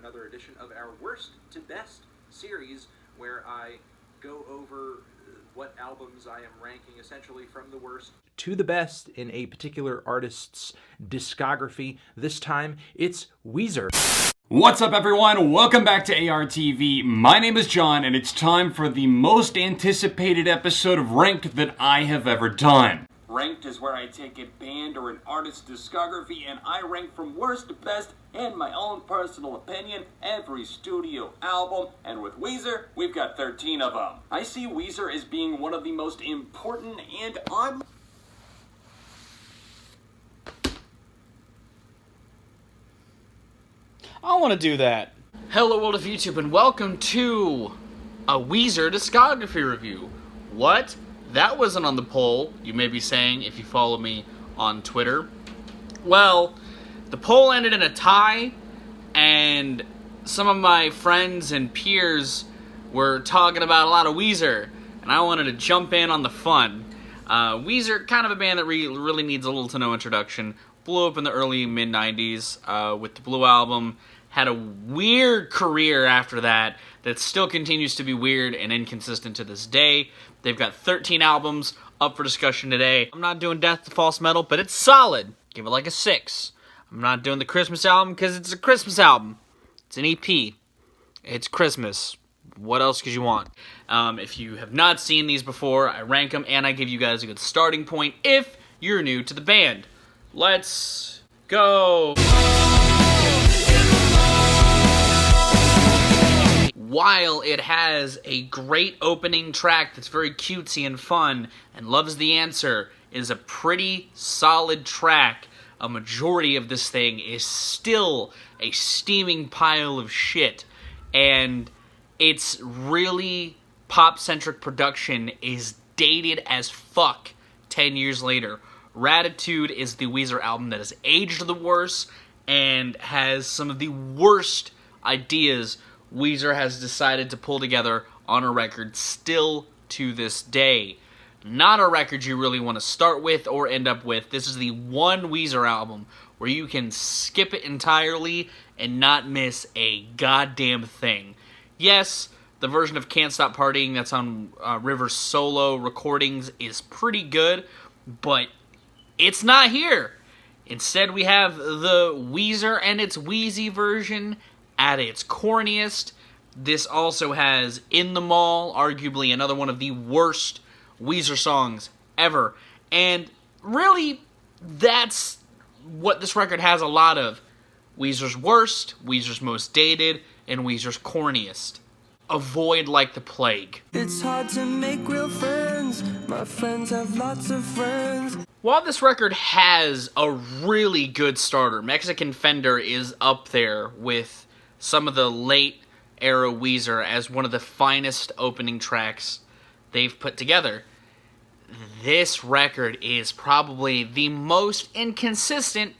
another edition of our Worst to Best series, where I go over what albums I am ranking essentially from the worst to the best in a particular artist's discography. This time, it's Weezer. What's up, everyone? Welcome back to ARTV. My name is John, and it's time for the most anticipated episode of Ranked that I have ever done. Ranked is where I take a band or an artist's discography and I rank from worst to best in my own personal opinion every studio album, and with Weezer, we've got 13 of them. I see Weezer as being one of the most important and I want to do that. Hello world of YouTube and welcome to a Weezer Discography review. What? That wasn't on the poll, you may be saying if you follow me on Twitter. Well, the poll ended in a tie, and some of my friends and peers were talking about a lot of Weezer, and I wanted to jump in on the fun. Weezer, kind of a band that really needs a little to no introduction. Blew up in the early mid-90s with the Blue Album. Had a weird career after that still continues to be weird and inconsistent to this day. They've got 13 albums up for discussion today. I'm not doing Death to False Metal, but it's solid. Give it like a 6. I'm not doing the Christmas album because it's a Christmas album. It's an EP. It's Christmas. What else could you want? If you have not seen these before, I rank them and I give you guys a good starting point if you're new to the band. Let's go. While it has a great opening track that's very cutesy and fun, and Love's the Answer is a pretty solid track, a majority of this thing is still a steaming pile of shit, and its really pop-centric production is dated as fuck 10 years later. Raddest is the Weezer album that has aged the worst and has some of the worst ideas Weezer has decided to pull together on a record still to this day. Not a record you really want to start with or end up with. This is the one Weezer album where you can skip it entirely and not miss a goddamn thing. Yes, the version of Can't Stop Partying that's on River's solo recordings is pretty good, but it's not here. Instead, we have the Weezer and its Wheezy version at its corniest. This also has In the Mall, arguably another one of the worst Weezer songs ever. And really, that's what this record has a lot of. Weezer's worst, Weezer's most dated, and Weezer's corniest. Avoid like the plague. It's hard to make real friends. My friends have lots of friends. While this record has a really good starter, Mexican Fender is up there with some of the late era Weezer as one of the finest opening tracks they've put together. This record is probably the most inconsistent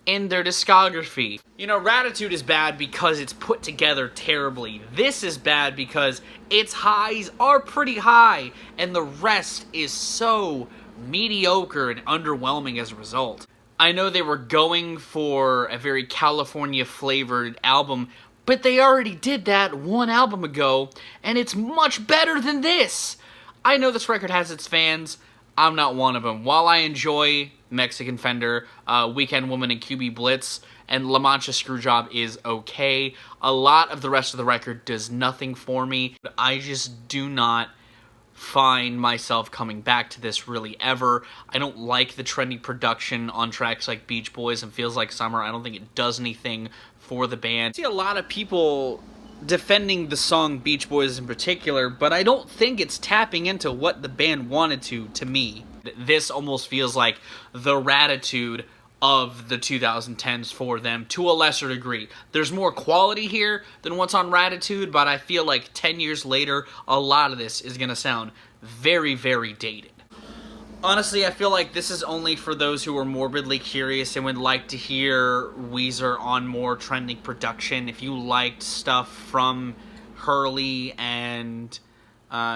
in their discography. You know, Raddest is bad because it's put together terribly. This is bad because its highs are pretty high, and the rest is so mediocre and underwhelming as a result. I know they were going for a very California-flavored album, but they already did that one album ago, and it's much better than this! I know this record has its fans. I'm not one of them. While I enjoy Mexican Fender, Weekend Woman and QB Blitz, and La Mancha Screwjob is okay, a lot of the rest of the record does nothing for me. I just do not find myself coming back to this really ever. I don't like the trendy production on tracks like Beach Boys and Feels Like Summer. I don't think it does anything for the band. I see a lot of people defending the song Beach Boys in particular, but I don't think it's tapping into what the band wanted to me. This almost feels like the Raddest of the 2010s for them, to a lesser degree. There's more quality here than what's on Raddest, but I feel like 10 years later, a lot of this is going to sound very, very dated. Honestly, I feel like this is only for those who are morbidly curious and would like to hear Weezer on more trending production. If you liked stuff from Hurley and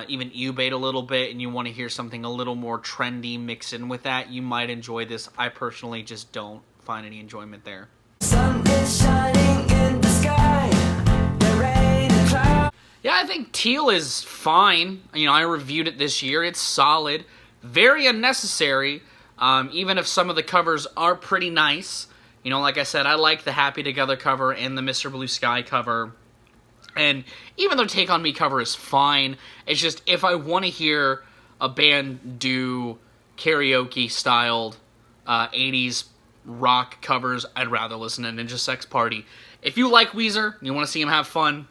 even Ubate a little bit, and you want to hear something a little more trendy mixed in with that, you might enjoy this. I personally just don't find any enjoyment there. Sun is shining in the sky. Teal is fine. You know, I reviewed it this year. It's solid. Very unnecessary, even if some of the covers are pretty nice. You know, like I said, I like the Happy Together cover and the Mr. Blue Sky cover. And even though Take On Me cover is fine, it's just if I want to hear a band do karaoke-styled 80s rock covers, I'd rather listen to Ninja Sex Party. If you like Weezer, you want to see them have fun,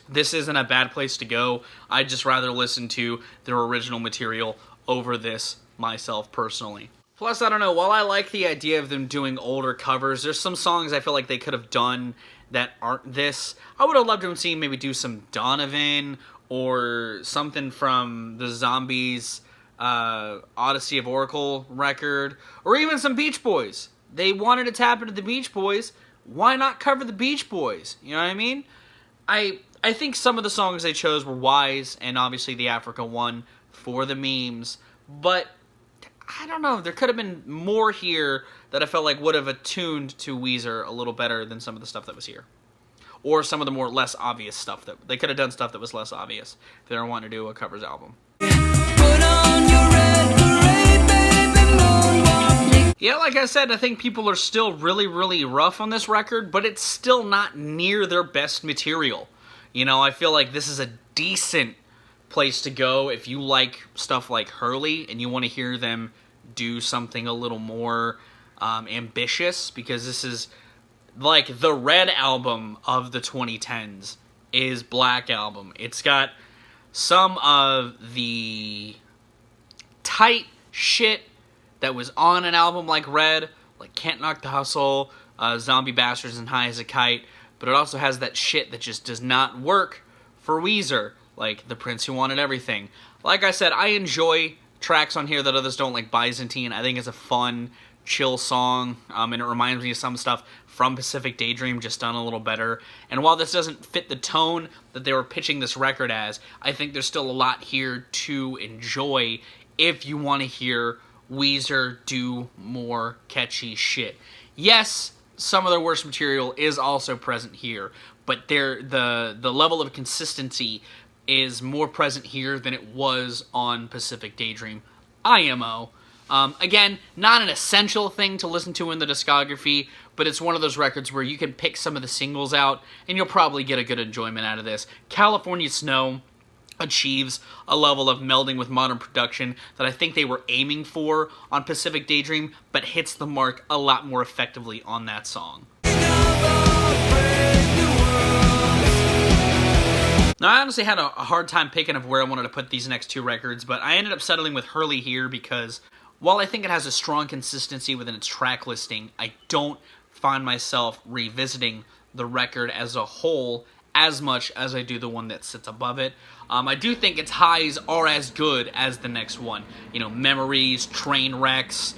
this isn't a bad place to go. I'd just rather listen to their original material over this myself personally. Plus, I don't know, while I like the idea of them doing older covers, there's some songs I feel like they could have done that aren't this. I would have loved to see maybe do some Donovan or something from the Zombies Odyssey of Oracle record, or even some Beach Boys. They wanted to tap into the Beach Boys. Why not cover the Beach Boys? You know what I mean? I think some of the songs they chose were wise, and obviously the Africa one for the memes, but I don't know, there could have been more here that I felt like would have attuned to Weezer a little better than some of the stuff that was here. Or some of the more less obvious stuff. That they could have done stuff that was less obvious if they were wanting to do a covers album. Yeah, like I said, I think people are still really, really rough on this record, but it's still not near their best material. You know, I feel like this is a decent place to go if you like stuff like Hurley and you want to hear them do something a little more ambitious, because this is like the Red album of the 2010s is Black Album. It's got some of the tight shit that was on an album like Red, like Can't Knock the Hustle, Zombie Bastards, and High as a Kite, but it also has that shit that just does not work for Weezer, like The Prince Who Wanted Everything. Like I said, I enjoy tracks on here that others don't, like Byzantine. I think it's a fun, chill song, and it reminds me of some stuff from Pacific Daydream, just done a little better. And while this doesn't fit the tone that they were pitching this record as, I think there's still a lot here to enjoy if you want to hear Weezer do more catchy shit. Yes, some of their worst material is also present here, but the level of consistency is more present here than it was on Pacific Daydream. IMO. Again, not an essential thing to listen to in the discography, but it's one of those records where you can pick some of the singles out, and you'll probably get a good enjoyment out of this. California Snow achieves a level of melding with modern production that I think they were aiming for on Pacific Daydream, but hits the mark a lot more effectively on that song. Now, I honestly had a hard time picking of where I wanted to put these next two records, but I ended up settling with Hurley here because while I think it has a strong consistency within its track listing, I don't find myself revisiting the record as a whole as much as I do the one that sits above it. I do think its highs are as good as the next one. You know, Memories, Trainwrecks,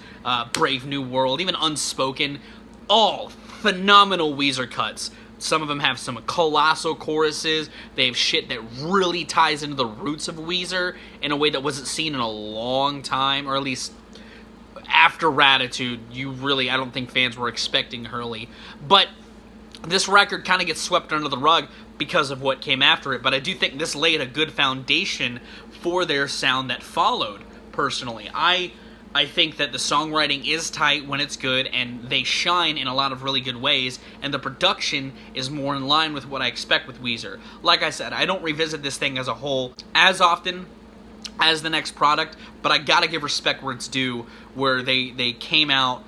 Brave New World, even Unspoken, all phenomenal Weezer cuts. Some of them have some colossal choruses. They have shit that really ties into the roots of Weezer in a way that wasn't seen in a long time, or at least after Raditude, I don't think fans were expecting Hurley. But this record kind of gets swept under the rug because of what came after it, but I do think this laid a good foundation for their sound that followed, personally. I think that the songwriting is tight when it's good, and they shine in a lot of really good ways, and the production is more in line with what I expect with Weezer. Like I said, I don't revisit this thing as a whole as often as the next product, but I gotta give respect where it's due, where they came out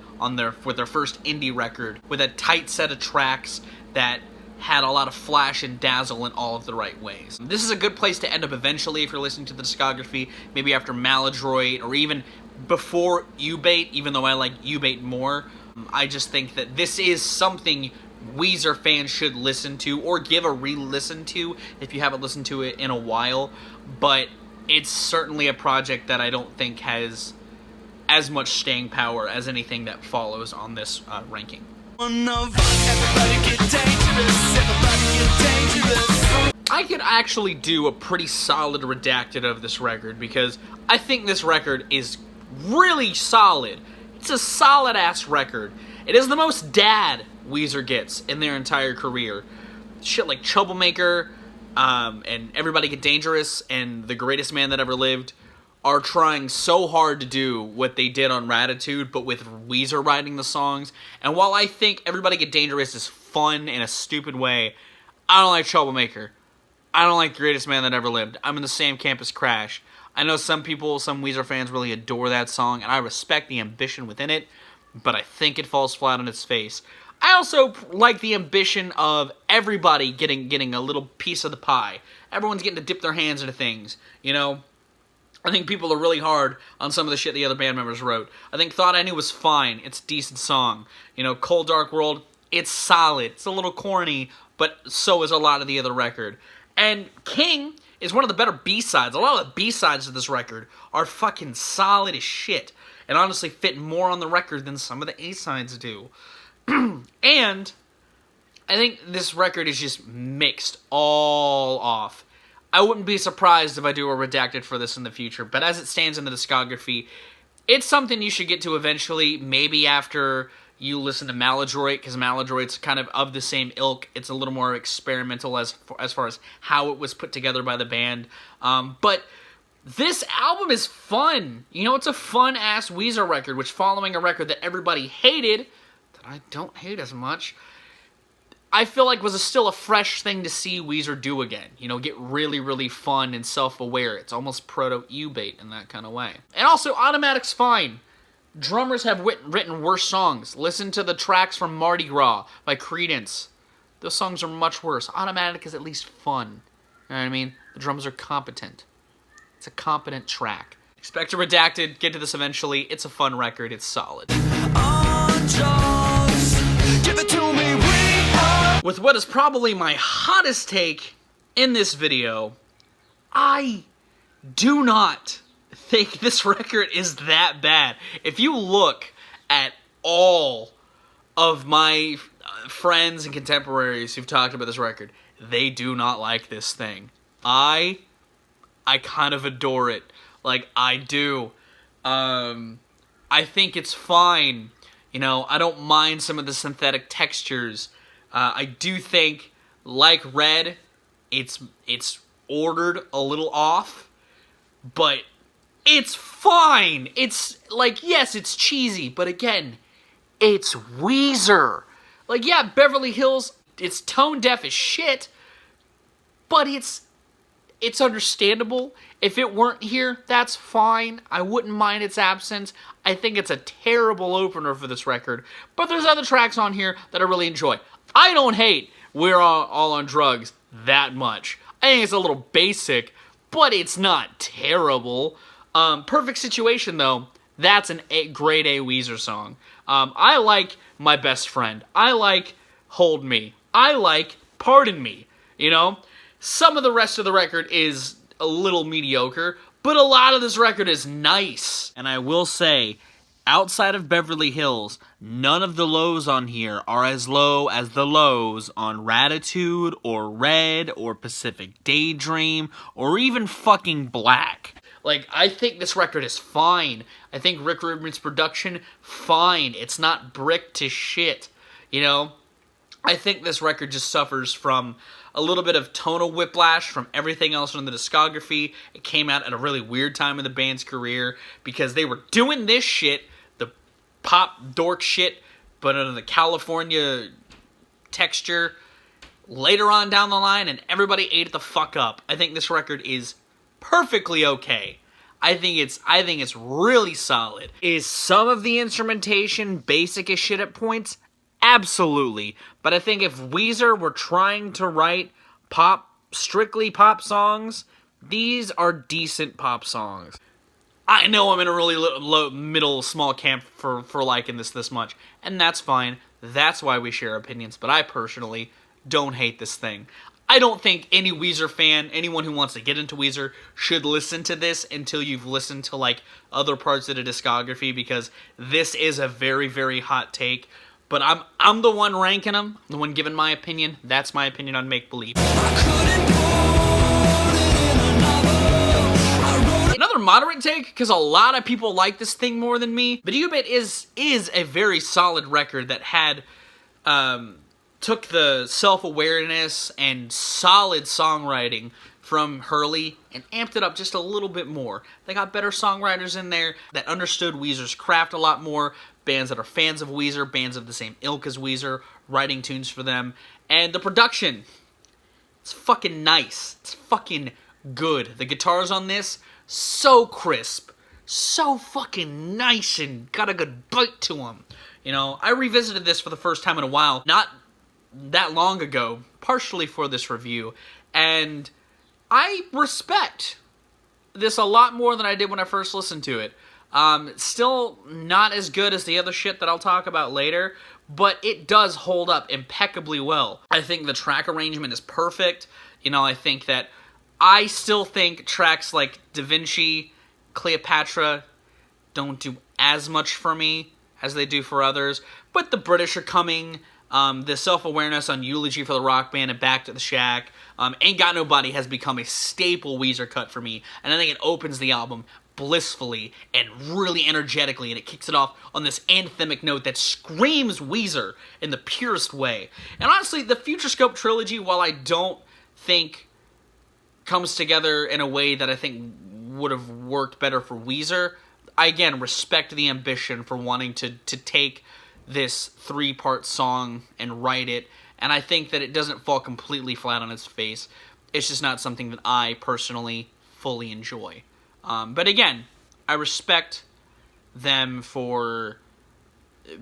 with their first indie record with a tight set of tracks that had a lot of flash and dazzle in all of the right ways. This is a good place to end up eventually if you're listening to the discography, maybe after Maladroit, or even before U-Bait, even though I like U-Bait more. I just think that this is something Weezer fans should listen to, or give a re-listen to if you haven't listened to it in a while, but it's certainly a project that I don't think has as much staying power as anything that follows on this ranking. I could actually do a pretty solid redacted of this record, because I think this record is really solid. It's a solid-ass record. It is the most dad Weezer gets in their entire career. Shit like Troublemaker, and Everybody Get Dangerous and The Greatest Man That Ever Lived are trying so hard to do what they did on Raditude, but with Weezer writing the songs. And while I think Everybody Get Dangerous is fun in a stupid way, I don't like Troublemaker. I don't like The Greatest Man That Ever Lived. I'm in the same camp as Crash. I know some people, some Weezer fans really adore that song, and I respect the ambition within it, but I think it falls flat on its face. I also like the ambition of everybody getting a little piece of the pie. Everyone's getting to dip their hands into things, you know? I think people are really hard on some of the shit the other band members wrote. I think Thought I Knew was fine. It's a decent song. You know, Cold Dark World, it's solid. It's a little corny, but so is a lot of the other record. And King is one of the better B-sides. A lot of the B-sides of this record are fucking solid as shit, and honestly fit more on the record than some of the A-sides do. And I think this record is just mixed all off. I wouldn't be surprised if I do a redacted for this in the future, but as it stands in the discography, it's something you should get to eventually, maybe after you listen to Maladroit, because Maladroit's kind of the same ilk. It's a little more experimental as far as how it was put together by the band. But this album is fun. You know, it's a fun-ass Weezer record, which following a record that everybody hated, that I don't hate as much, I feel like was still a fresh thing to see Weezer do again. You know, get really, really fun and self-aware. It's almost proto-U-bait in that kind of way. And also, Automatic's fine. Drummers have written worse songs. Listen to the tracks from Mardi Gras by Creedence. Those songs are much worse. Automatic is at least fun. You know what I mean? The drums are competent. It's a competent track. Expect a redacted. Get to this eventually. It's a fun record. It's solid. With what is probably my hottest take in this video, I do not think this record is that bad. If you look at all of my friends and contemporaries who've talked about this record, they do not like this thing. I kind of adore it. Like, I do. I think it's fine. You know, I don't mind some of the synthetic textures. I do think, like Red, it's ordered a little off, but it's fine. It's, like, yes, it's cheesy, but again, it's Weezer. Like, yeah, Beverly Hills, it's tone-deaf as shit, but it's understandable. If it weren't here, that's fine. I wouldn't mind its absence. I think it's a terrible opener for this record, but there's other tracks on here that I really enjoy. I don't hate We're All on Drugs that much. I think it's a little basic, but it's not terrible. Perfect Situation, though, that's a grade A Weezer song. I like My Best Friend. I like Hold Me. I like Pardon Me. You know? Some of the rest of the record is a little mediocre, but a lot of this record is nice. And I will say, outside of Beverly Hills, none of the lows on here are as low as the lows on Raditude or Red or Pacific Daydream or even fucking Black. Like, I think this record is fine. I think Rick Rubin's production, fine. It's not brick to shit, you know? I think this record just suffers from a little bit of tonal whiplash from everything else in the discography. It came out at a really weird time in the band's career because they were doing this shit, the pop dork shit, but under the California texture later on down the line, and everybody ate it the fuck up. I think this record is perfectly okay. I think it's really solid. Is some of the instrumentation basic as shit at points? Absolutely. But I think if Weezer were trying to write strictly pop songs, these are decent pop songs. I know I'm in a really low, middle, small camp for liking this much, and that's fine. That's why we share opinions, but I personally don't hate this thing. I don't think any Weezer fan, anyone who wants to get into Weezer, should listen to this until you've listened to, like, other parts of the discography, because this is a very, very hot take. But I'm the one ranking them, the one giving my opinion. That's my opinion on Make Believe. Another moderate take, because a lot of people like this thing more than me. But U-Bit is a very solid record that had took the self-awareness and solid songwriting from Hurley and amped it up just a little bit more. They got better songwriters in there that understood Weezer's craft a lot more, bands that are fans of Weezer, bands of the same ilk as Weezer, writing tunes for them, and the production, it's fucking nice. It's fucking good. The guitars on this, so crisp, so fucking nice and got a good bite to them. You know, I revisited this for the first time in a while, not that long ago, partially for this review, and I respect this a lot more than I did when I first listened to it. Still not as good as the other shit that I'll talk about later, but it does hold up impeccably well. I think the track arrangement is perfect. You know, I still think tracks like Da Vinci, Cleopatra don't do as much for me as they do for others, but The British Are Coming, the self-awareness on Eulogy for the Rock Band and Back to the Shack, Ain't Got Nobody has become a staple Weezer cut for me, and I think it opens the album blissfully and really energetically, and it kicks it off on this anthemic note that screams Weezer in the purest way. And honestly, the Futurescope trilogy, while I don't think comes together in a way that I think would have worked better for Weezer, I again respect the ambition for wanting to take this 3-part song and write it, and I think that it doesn't fall completely flat on its face. It's just not something that I personally fully enjoy. But again, I respect them for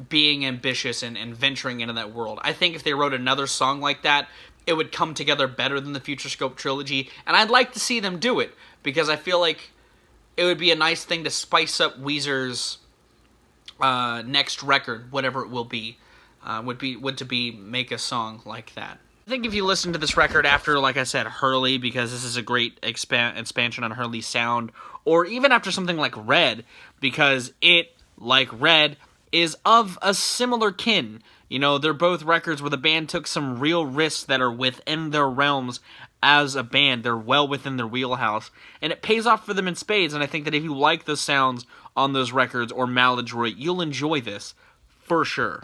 being ambitious and venturing into that world. I think if they wrote another song like that, it would come together better than the Futurescope trilogy, and I'd like to see them do it, because I feel like it would be a nice thing to spice up Weezer's next record, whatever it will be, make a song like that. I think if you listen to this record after, like I said, Hurley, because this is a great expansion on Hurley's sound, or even after something like Red, because it, like Red, is of a similar kin. You know, they're both records where the band took some real risks that are within their realms as a band. They're well within their wheelhouse, and it pays off for them in spades, and I think that if you like the sounds on those records, or Maladroit, you'll enjoy this, for sure.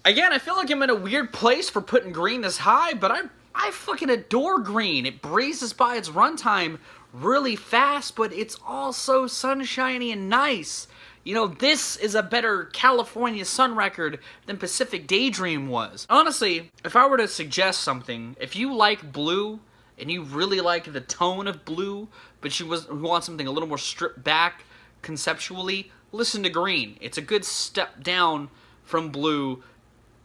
Again, I feel like I'm in a weird place for putting Green this high, but I fucking adore Green. It breezes by its runtime really fast, but it's all so sunshiny and nice. You know, this is a better California Sun record than Pacific Daydream was. Honestly, if I were to suggest something, if you like Blue, and you really like the tone of Blue, but you want something a little more stripped back conceptually, listen to Green. It's a good step down from Blue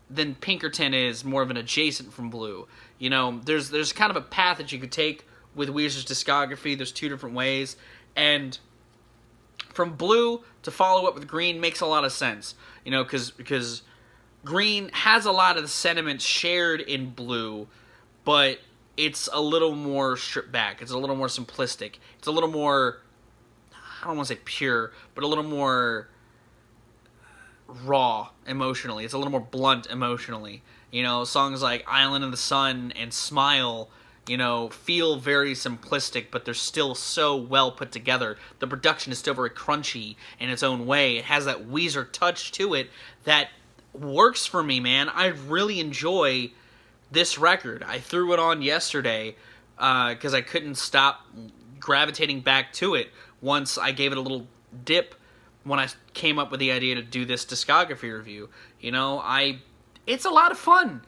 than Pinkerton is, more of an adjacent from Blue. You know, there's kind of a path that you could take with Weezer's discography. There's 2 different ways, and from Blue to follow up with Green makes a lot of sense. You know, because Green has a lot of the sentiments shared in Blue, but it's a little more stripped back. It's a little more simplistic. It's a little more, I don't want to say pure, but a little more raw emotionally. It's a little more blunt emotionally. You know, songs like Island in the Sun and Smile, you know, feel very simplistic, but they're still so well put together. The production is still very crunchy in its own way. It has that Weezer touch to it that works for me, man. I really enjoy this record. I threw it on yesterday because I couldn't stop gravitating back to it once I gave it a little dip when I came up with the idea to do this discography review. You know, it's a lot of fun.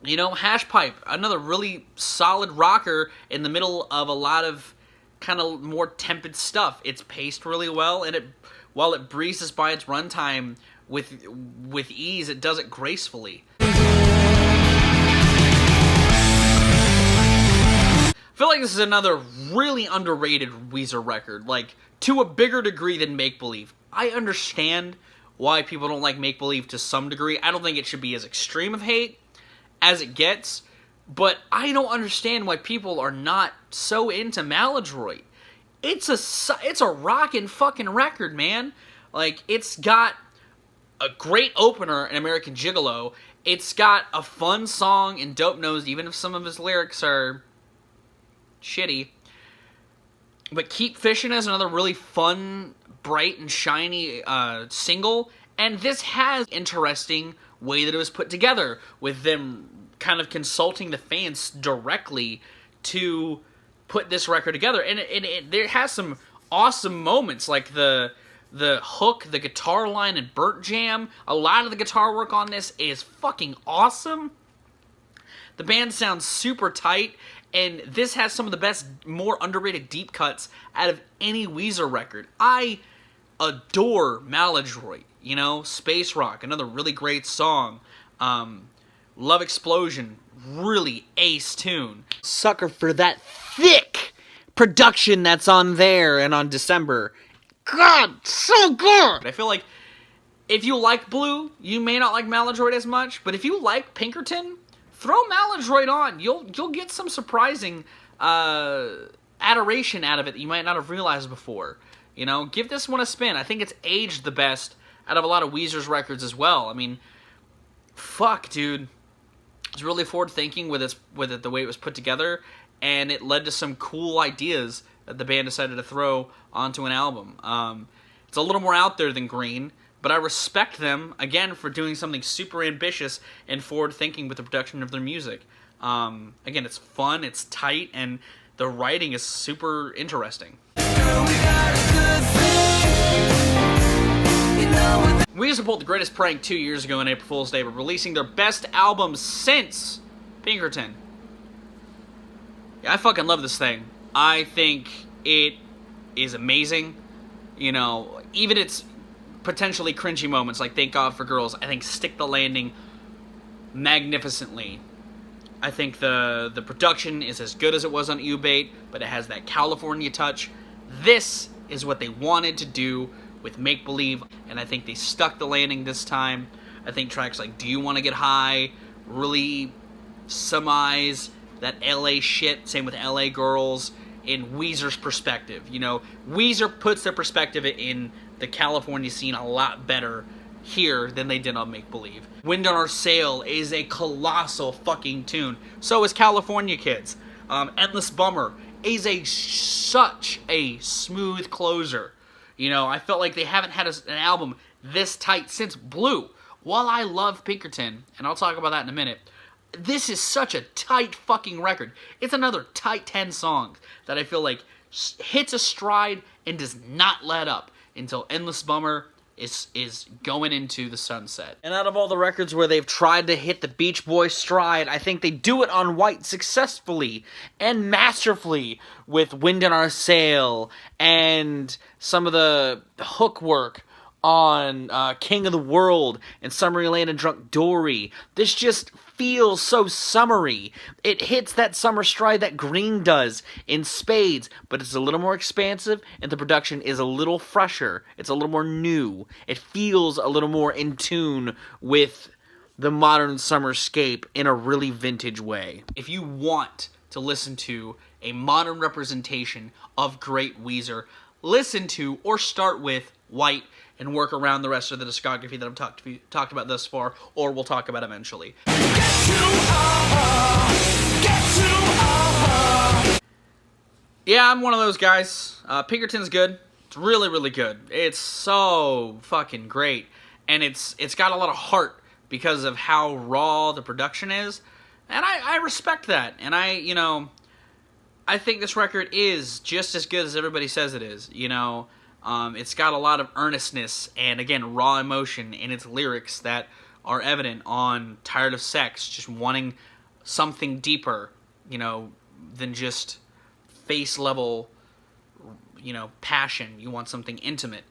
You know, Hash Pipe, another really solid rocker in the middle of a lot of kind of more tepid stuff. It's paced really well, and while it breezes by its runtime with ease, it does it gracefully. I feel like this is another really underrated Weezer record, like, to a bigger degree than Make Believe. I understand why people don't like Make Believe to some degree. I don't think it should be as extreme of hate as it gets, but I don't understand why people are not so into Maladroit. It's a rockin' fucking record, man. Like, it's got a great opener in American Gigolo. It's got a fun song in Dope Nose, even if some of his lyrics are shitty. But Keep Fishing is another really fun bright and shiny single, and this has interesting way that it was put together, with them kind of consulting the fans directly to put this record together. And it has some awesome moments, like the hook, the guitar line, and Burnt Jam. A lot of the guitar work on this is fucking awesome. The band sounds super tight, and this has some of the best, more underrated deep cuts out of any Weezer record. I adore Maladroit, you know, Space Rock, another really great song. Love Explosion, really ace tune. Sucker for that thick production that's on there and on December. God, so good! I feel like if you like Blue, you may not like Maladroit as much, but if you like Pinkerton, throw Maladroit on. You'll get some surprising adoration out of it that you might not have realized before. You know, give this one a spin. I think it's aged the best out of a lot of Weezer's records as well. I mean, fuck, dude. It's really forward-thinking with it the way it was put together, and it led to some cool ideas that the band decided to throw onto an album. It's a little more out there than Green, but I respect them, again, for doing something super ambitious and forward-thinking with the production of their music. Again, it's fun, it's tight, and the writing is super interesting. Weezer pulled the greatest prank 2 years ago on April Fool's Day by releasing their best album since Pinkerton. Yeah, I fucking love this thing. I think it is amazing. You know, even its potentially cringy moments, like Thank God for Girls, I think stick the landing magnificently. I think the production is as good as it was on Ubate, but it has that California touch. This is what they wanted to do with Make Believe, and I think they stuck the landing this time. I think tracks like Do You Want to Get High really surmise that LA shit, same with LA Girls, in Weezer's perspective. You know, Weezer puts their perspective in the California scene a lot better here than they did on Make Believe. Wind on Our Sail is a colossal fucking tune. So is California Kids. Endless Bummer is such a smooth closer. You know, I felt like they haven't had an album this tight since Blue. While I love Pinkerton, and I'll talk about that in a minute, this is such a tight fucking record. It's another tight 10 songs that I feel like hits a stride and does not let up until Endless Bummer is going into the sunset. And out of all the records where they've tried to hit the Beach Boys stride, I think they do it on White successfully and masterfully with Wind in Our Sail and some of the hook work on King of the World and Summery Land and Drunk Dory. This just feels so summery. It hits that summer stride that Green does in spades, but it's a little more expansive and the production is a little fresher. It's a little more new. It feels a little more in tune with the modern summerscape in a really vintage way. If you want to listen to a modern representation of great Weezer, listen to or start with White and work around the rest of the discography that I've talked about thus far, or we'll talk about eventually. Yeah, I'm one of those guys. Pinkerton's good. It's really, really good. It's so fucking great. And it's got a lot of heart because of how raw the production is. And I respect that. And I think this record is just as good as everybody says it is, you know. It's got a lot of earnestness and, again, raw emotion in its lyrics that are evident on Tired of Sex, just wanting something deeper, you know, than just face-level, you know, passion. You want something intimate.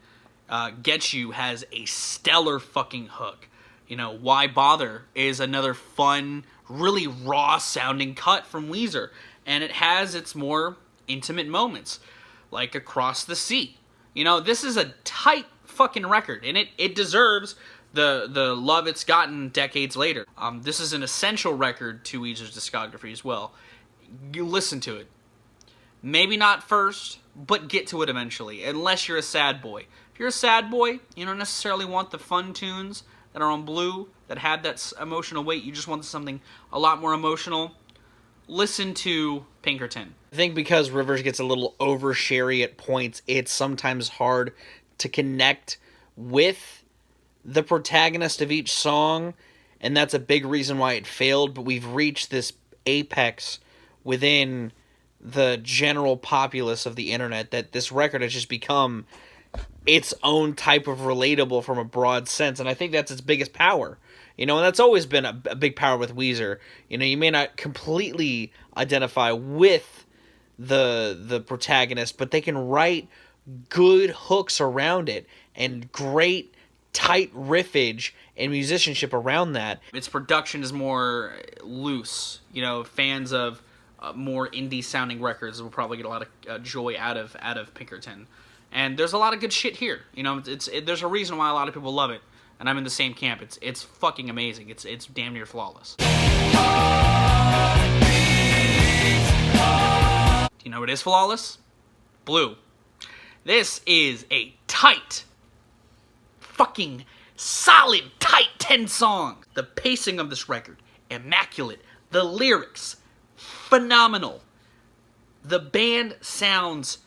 Get You has a stellar fucking hook. You know, Why Bother is another fun, really raw-sounding cut from Weezer. And it has its more intimate moments, like Across the Sea. You know, this is a tight fucking record, and it deserves the love it's gotten decades later. This is an essential record to Weezer's discography as well. You listen to it. Maybe not first, but get to it eventually, unless you're a sad boy. If you're a sad boy, you don't necessarily want the fun tunes that are on Blue that had that emotional weight. You just want something a lot more emotional. Listen to Pinkerton. I think because Rivers gets a little oversharey at points, it's sometimes hard to connect with the protagonist of each song, and that's a big reason why it failed, but we've reached this apex within the general populace of the internet that this record has just become its own type of relatable from a broad sense, and I think that's its biggest power. You know, and that's always been a big power with Weezer. You know, you may not completely identify with the protagonist, but they can write good hooks around it and great tight riffage and musicianship around that. Its production is more loose. You know, fans of more indie sounding records will probably get a lot of joy out of Pinkerton. And there's a lot of good shit here. You know, there's a reason why a lot of people love it, and I'm in the same camp. It's fucking amazing. It's damn near flawless. You know what is flawless? Blue. This is a tight, fucking solid, tight 10 songs. The pacing of this record, immaculate. The lyrics, phenomenal. The band sounds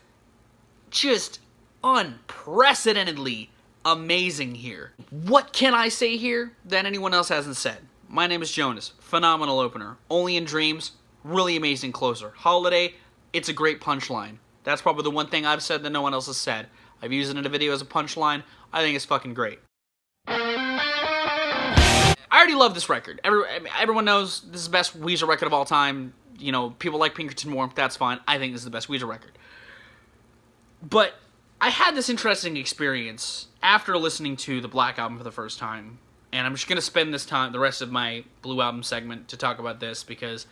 just unprecedentedly amazing here. What can I say here that anyone else hasn't said? My name is Jonas. Phenomenal opener. Only in Dreams, really amazing closer. Holiday, it's a great punchline. That's probably the one thing I've said that no one else has said. I've used it in a video as a punchline. I think it's fucking great. I already love this record. Everyone knows this is the best Weezer record of all time. You know, people like Pinkerton more. That's fine. I think this is the best Weezer record. But I had this interesting experience after listening to the Black Album for the first time. And I'm just going to spend the rest of my Blue Album segment to talk about this because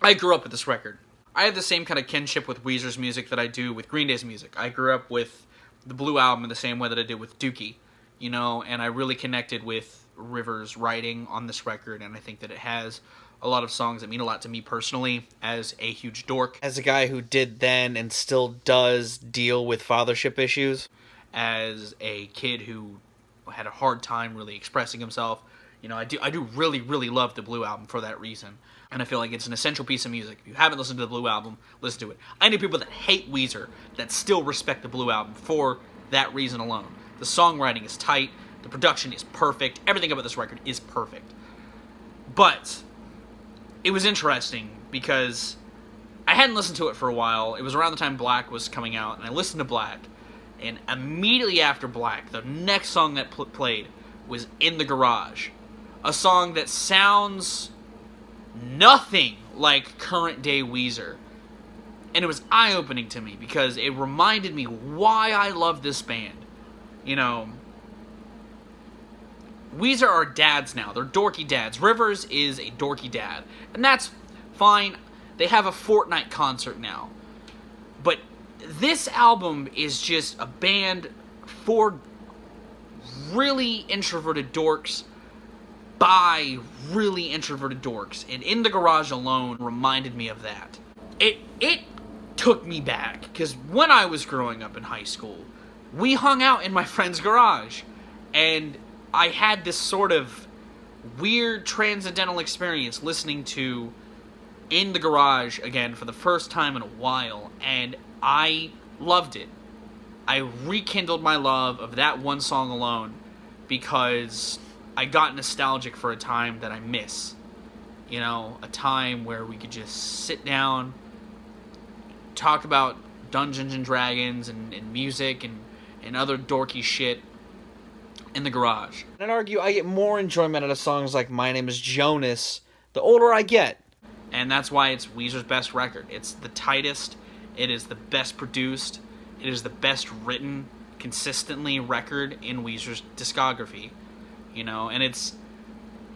I grew up with this record. I have the same kind of kinship with Weezer's music that I do with Green Day's music. I grew up with the Blue Album in the same way that I did with Dookie, you know, and I really connected with Rivers' writing on this record, and I think that it has a lot of songs that mean a lot to me personally as a huge dork. As a guy who did then and still does deal with fathership issues. As a kid who had a hard time really expressing himself, you know, I do really, really love the Blue Album for that reason. And I feel like it's an essential piece of music. If you haven't listened to the Blue Album, listen to it. I know people that hate Weezer that still respect the Blue Album for that reason alone. The songwriting is tight. The production is perfect. Everything about this record is perfect. But it was interesting because I hadn't listened to it for a while. It was around the time Black was coming out, and I listened to Black. And immediately after Black, the next song that played was In the Garage. A song that sounds nothing like current day Weezer. And it was eye-opening to me because it reminded me why I love this band. You know, Weezer are dads now. They're dorky dads. Rivers is a dorky dad. And that's fine. They have a Fortnite concert now. But this album is just a band for really introverted dorks by really introverted dorks, and In the Garage alone reminded me of that. It took me back, because when I was growing up in high school, we hung out in my friend's garage, and I had this sort of weird transcendental experience listening to In the Garage again for the first time in a while, and I loved it. I rekindled my love of that one song alone, because I got nostalgic for a time that I miss. You know, a time where we could just sit down, talk about Dungeons and Dragons and music and other dorky shit in the garage. And I'd argue I get more enjoyment out of songs like My Name is Jonas the older I get. And that's why it's Weezer's best record. It's the tightest, it is the best produced, it is the best written, consistently record in Weezer's discography. You know, and it's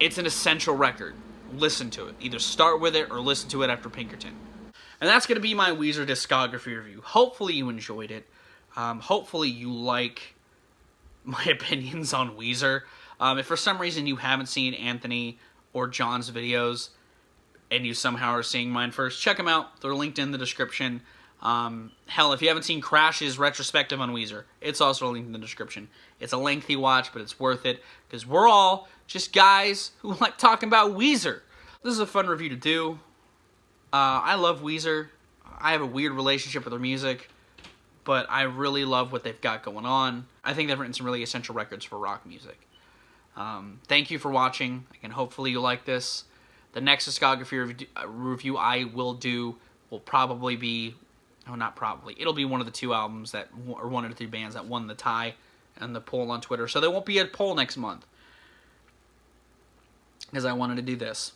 an essential record. Listen to it. Either start with it or listen to it after Pinkerton. And that's going to be my Weezer discography review. Hopefully you enjoyed it. Hopefully you like my opinions on Weezer. If for some reason you haven't seen Anthony or John's videos and you somehow are seeing mine first, check them out. They're linked in the description. Hell, if you haven't seen Crash's Retrospective on Weezer, it's also linked in the description. It's a lengthy watch, but it's worth it, because we're all just guys who like talking about Weezer. This is a fun review to do. I love Weezer. I have a weird relationship with their music. but I really love what they've got going on. I think they've written some really essential records for rock music. Thank you for watching. Again, hopefully you like this. The next discography review I will do will probably be, oh, not probably, it'll be one of the 2 albums that, or 1 of the 3 bands that won the tie and the poll on Twitter. So there won't be a poll next month, because I wanted to do this.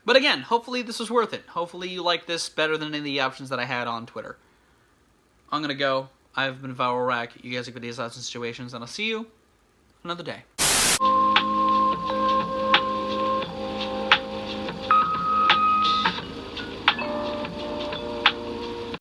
But again, hopefully this was worth it. Hopefully you like this better than any of the options that I had on Twitter. I'm going to go. I've been Viral Rack. You guys have good days, thoughts, and situations, and I'll see you another day.